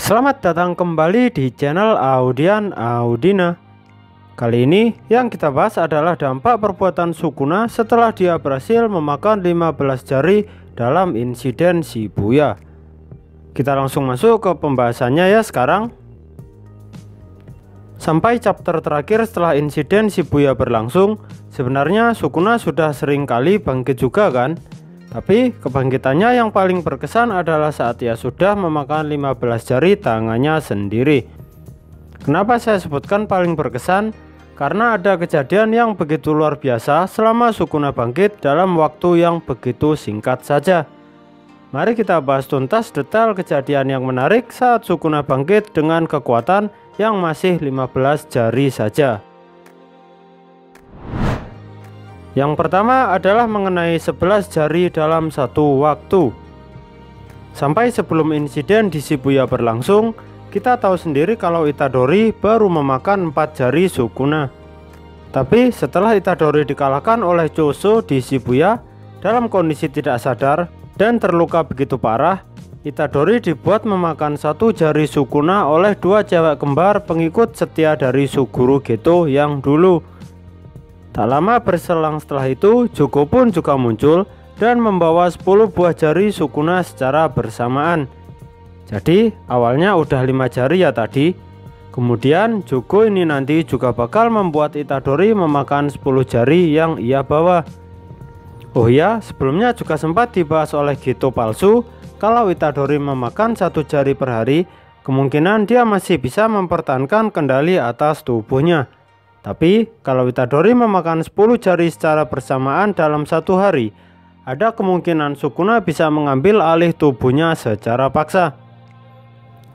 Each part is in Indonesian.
Selamat datang kembali di channel Audian Audina. Kali ini yang kita bahas adalah dampak perbuatan Sukuna setelah dia berhasil memakan 15 jari dalam insiden Shibuya. Kita langsung masuk ke pembahasannya ya sekarang. Sampai chapter terakhir setelah insiden Shibuya berlangsung, sebenarnya Sukuna sudah sering kali bangkit juga kan? Tapi kebangkitannya yang paling berkesan adalah saat ia sudah memakan 15 jari tangannya sendiri. Kenapa saya sebutkan paling berkesan? Karena ada kejadian yang begitu luar biasa selama Sukuna bangkit dalam waktu yang begitu singkat saja. Mari kita bahas tuntas detail kejadian yang menarik saat Sukuna bangkit dengan kekuatan yang masih 15 jari saja. Yang pertama adalah mengenai 11 jari dalam satu waktu. Sampai sebelum insiden di Shibuya berlangsung, kita tahu sendiri kalau Itadori baru memakan 4 jari Sukuna. Tapi setelah Itadori dikalahkan oleh Choso di Shibuya dalam kondisi tidak sadar dan terluka begitu parah, Itadori dibuat memakan 1 jari Sukuna oleh 2 cewek kembar pengikut setia dari Suguru Geto yang dulu. Tak lama berselang setelah itu, Jogo pun juga muncul dan membawa 10 buah jari Sukuna secara bersamaan. Jadi awalnya udah 5 jari ya tadi. Kemudian Jogo ini nanti juga bakal membuat Itadori memakan 10 jari yang ia bawa. Oh iya, sebelumnya juga sempat dibahas oleh Geto palsu kalau Itadori memakan 1 jari per hari, kemungkinan dia masih bisa mempertahankan kendali atas tubuhnya. Tapi kalau Itadori memakan 10 jari secara bersamaan dalam satu hari, ada kemungkinan Sukuna bisa mengambil alih tubuhnya secara paksa.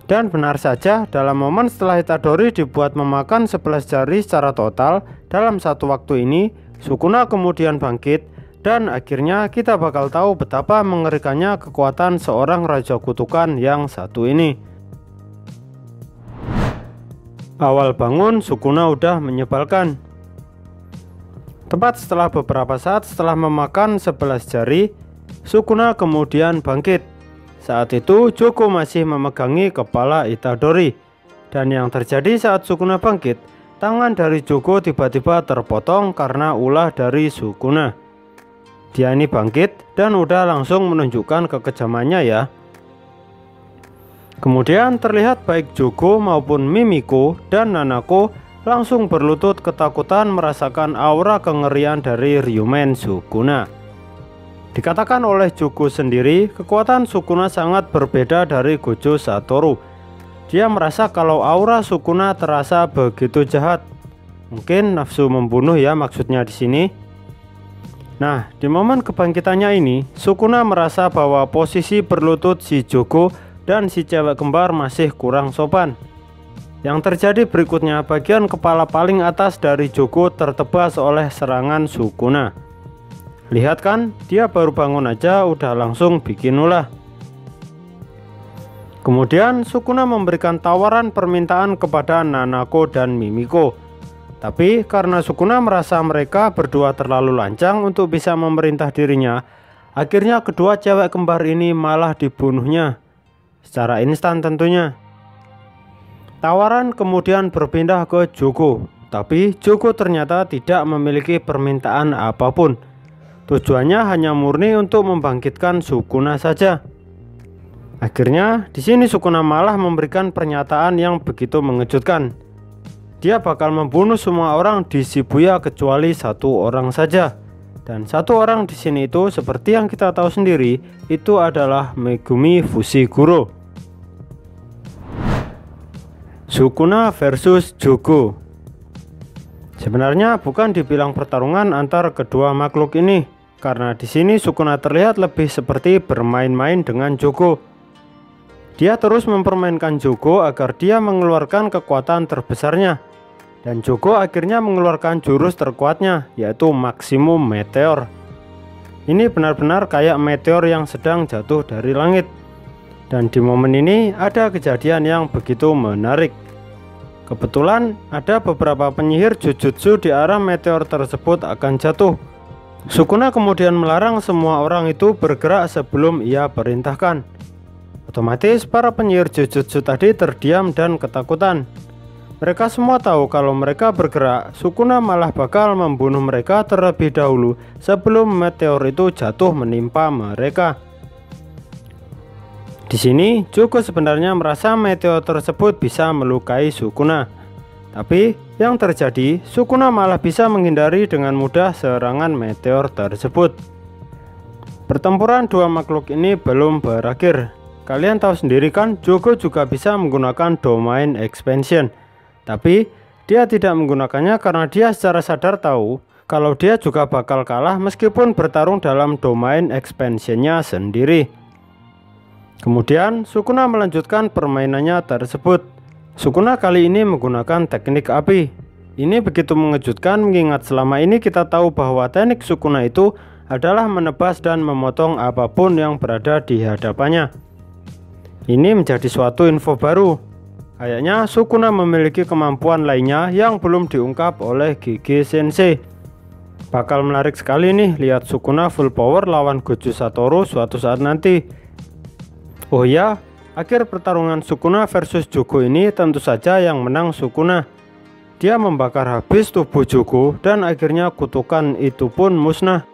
Dan benar saja, dalam momen setelah Itadori dibuat memakan 11 jari secara total dalam satu waktu ini, Sukuna kemudian bangkit dan akhirnya kita bakal tahu betapa mengerikannya kekuatan seorang Raja Kutukan yang satu ini. Awal bangun Sukuna udah menyebalkan. Tepat setelah beberapa saat setelah memakan 11 jari, Sukuna kemudian bangkit. Saat itu Jogo masih memegangi kepala Itadori. Dan yang terjadi saat Sukuna bangkit, tangan dari Jogo tiba-tiba terpotong karena ulah dari Sukuna. Dia ini bangkit dan udah langsung menunjukkan kekejamannya ya. Kemudian terlihat baik Jogo maupun Mimiko dan Nanako langsung berlutut ketakutan merasakan aura kengerian dari Ryumen Sukuna. Dikatakan oleh Jogo sendiri, kekuatan Sukuna sangat berbeda dari Gojo Satoru. Dia merasa kalau aura Sukuna terasa begitu jahat. Mungkin nafsu membunuh ya maksudnya di sini. Nah, di momen kebangkitannya ini, Sukuna merasa bahwa posisi berlutut si Jogo dan si cewek kembar masih kurang sopan. Yang terjadi berikutnya, bagian kepala paling atas dari Jogo tertebas oleh serangan Sukuna. Lihat kan, dia baru bangun aja udah langsung bikin ulah. Kemudian Sukuna memberikan tawaran permintaan kepada Nanako dan Mimiko. Tapi karena Sukuna merasa mereka berdua terlalu lancang untuk bisa memerintah dirinya, akhirnya kedua cewek kembar ini malah dibunuhnya. Secara instan tentunya. Tawaran kemudian berpindah ke Jogo, tapi Jogo ternyata tidak memiliki permintaan apapun. Tujuannya hanya murni untuk membangkitkan Sukuna saja. Akhirnya di sini Sukuna malah memberikan pernyataan yang begitu mengejutkan. Dia bakal membunuh semua orang di Shibuya kecuali 1 orang saja. Dan 1 orang di sini itu seperti yang kita tahu sendiri, itu adalah Megumi Fushiguro. Sukuna versus Jogo. Sebenarnya bukan dibilang pertarungan antar kedua makhluk ini, karena di sini Sukuna terlihat lebih seperti bermain-main dengan Jogo. Dia terus mempermainkan Jogo agar dia mengeluarkan kekuatan terbesarnya. Dan Jogo akhirnya mengeluarkan jurus terkuatnya, yaitu Maksimum Meteor. Ini benar-benar kayak meteor yang sedang jatuh dari langit. Dan di momen ini ada kejadian yang begitu menarik. Kebetulan ada beberapa penyihir Jujutsu di arah meteor tersebut akan jatuh. Sukuna kemudian melarang semua orang itu bergerak sebelum ia perintahkan. Otomatis para penyihir Jujutsu tadi terdiam dan ketakutan. Mereka semua tahu kalau mereka bergerak, Sukuna malah bakal membunuh mereka terlebih dahulu sebelum meteor itu jatuh menimpa mereka. Di sini, Jugo sebenarnya merasa meteor tersebut bisa melukai Sukuna. Tapi, yang terjadi, Sukuna malah bisa menghindari dengan mudah serangan meteor tersebut. Pertempuran dua makhluk ini belum berakhir. Kalian tahu sendiri kan, Jugo juga bisa menggunakan domain expansion. Tapi, dia tidak menggunakannya karena dia secara sadar tahu kalau dia juga bakal kalah meskipun bertarung dalam domain expansionnya sendiri. Kemudian Sukuna melanjutkan permainannya tersebut. Sukuna kali ini menggunakan teknik api. Ini begitu mengejutkan mengingat selama ini kita tahu bahwa teknik Sukuna itu adalah menebas dan memotong apapun yang berada di hadapannya. Ini menjadi suatu info baru. Kayaknya Sukuna memiliki kemampuan lainnya yang belum diungkap oleh Gege Sensei. Bakal menarik sekali nih lihat Sukuna full power lawan Gojo Satoru suatu saat nanti. Oh ya, akhir pertarungan Sukuna versus Jugo ini tentu saja yang menang Sukuna. Dia membakar habis tubuh Jugo dan akhirnya kutukan itu pun musnah.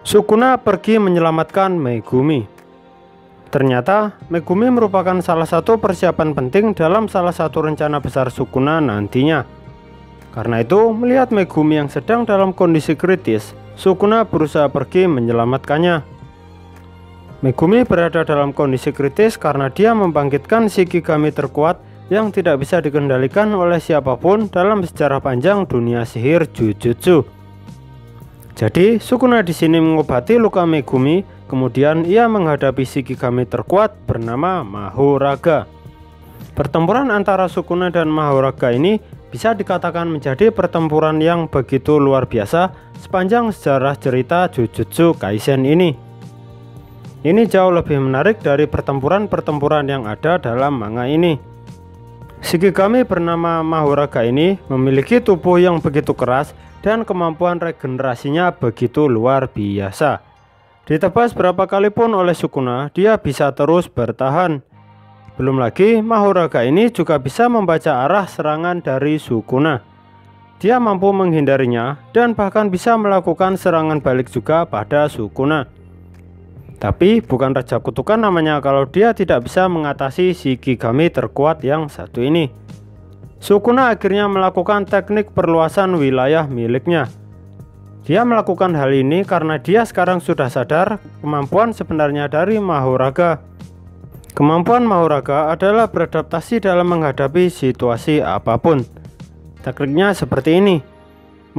Sukuna pergi menyelamatkan Megumi. Ternyata Megumi merupakan salah satu persiapan penting dalam salah satu rencana besar Sukuna nantinya. Karena itu, melihat Megumi yang sedang dalam kondisi kritis, Sukuna berusaha pergi menyelamatkannya. Megumi berada dalam kondisi kritis karena dia membangkitkan Shikigami terkuat yang tidak bisa dikendalikan oleh siapapun dalam sejarah panjang dunia sihir Jujutsu. Jadi, Sukuna di sini mengobati luka Megumi, kemudian ia menghadapi Shikigami terkuat bernama Mahoraga. Pertempuran antara Sukuna dan Mahoraga ini bisa dikatakan menjadi pertempuran yang begitu luar biasa sepanjang sejarah cerita Jujutsu Kaisen ini. Ini jauh lebih menarik dari pertempuran-pertempuran yang ada dalam manga ini. Shikigami bernama Mahoraga ini memiliki tubuh yang begitu keras dan kemampuan regenerasinya begitu luar biasa. Ditebas berapa kali pun oleh Sukuna, dia bisa terus bertahan. Belum lagi Mahoraga ini juga bisa membaca arah serangan dari Sukuna. Dia mampu menghindarinya dan bahkan bisa melakukan serangan balik juga pada Sukuna. Tapi bukan Raja Kutukan namanya kalau dia tidak bisa mengatasi Shikigami terkuat yang satu ini. Sukuna akhirnya melakukan teknik perluasan wilayah miliknya. Dia melakukan hal ini karena dia sekarang sudah sadar kemampuan sebenarnya dari Mahoraga. Kemampuan Mahoraga adalah beradaptasi dalam menghadapi situasi apapun. Tekniknya seperti ini.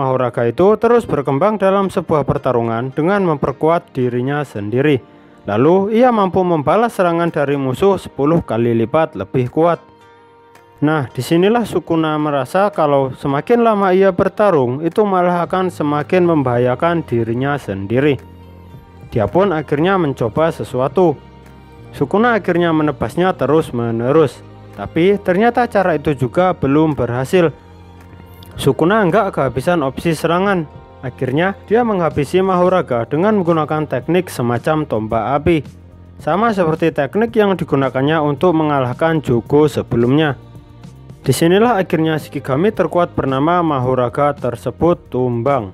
Mahoraga itu terus berkembang dalam sebuah pertarungan dengan memperkuat dirinya sendiri. Lalu ia mampu membalas serangan dari musuh 10 kali lipat lebih kuat. Nah, disinilah Sukuna merasa kalau semakin lama ia bertarung itu malah akan semakin membahayakan dirinya sendiri. Dia pun akhirnya mencoba sesuatu. Sukuna akhirnya menebasnya terus-menerus. Tapi ternyata cara itu juga belum berhasil. Sukuna enggak kehabisan opsi serangan. Akhirnya dia menghabisi Mahoraga dengan menggunakan teknik semacam tombak api. Sama seperti teknik yang digunakannya untuk mengalahkan Jugo sebelumnya. Disinilah akhirnya Shikigami terkuat bernama Mahoraga tersebut tumbang.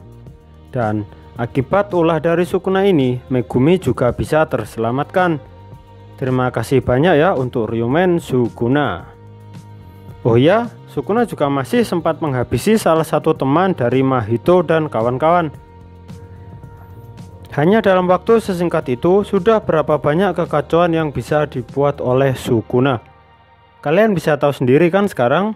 Dan akibat ulah dari Sukuna ini, Megumi juga bisa terselamatkan. Terima kasih banyak ya untuk Ryumen Sukuna. Oh ya, Sukuna juga masih sempat menghabisi salah satu teman dari Mahito dan kawan-kawan. Hanya dalam waktu sesingkat itu, sudah berapa banyak kekacauan yang bisa dibuat oleh Sukuna. Kalian bisa tahu sendiri kan sekarang?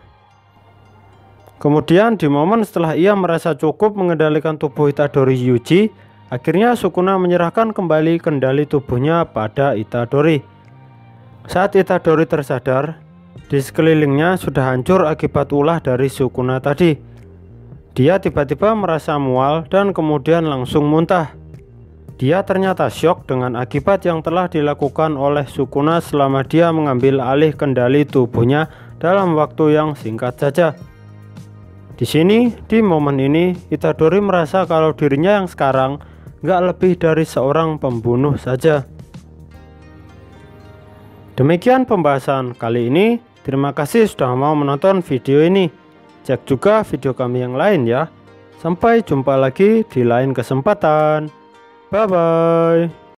Kemudian di momen setelah ia merasa cukup mengendalikan tubuh Itadori Yuji, akhirnya Sukuna menyerahkan kembali kendali tubuhnya pada Itadori. Saat Itadori tersadar, di sekelilingnya sudah hancur akibat ulah dari Sukuna tadi. Dia tiba-tiba merasa mual dan kemudian langsung muntah. Dia ternyata syok dengan akibat yang telah dilakukan oleh Sukuna selama dia mengambil alih kendali tubuhnya dalam waktu yang singkat saja. Di sini, di momen ini, Itadori merasa kalau dirinya yang sekarang gak lebih dari seorang pembunuh saja. Demikian pembahasan kali ini. Terima kasih sudah mau menonton video ini. Cek juga video kami yang lain ya. Sampai jumpa lagi di lain kesempatan. Bye bye.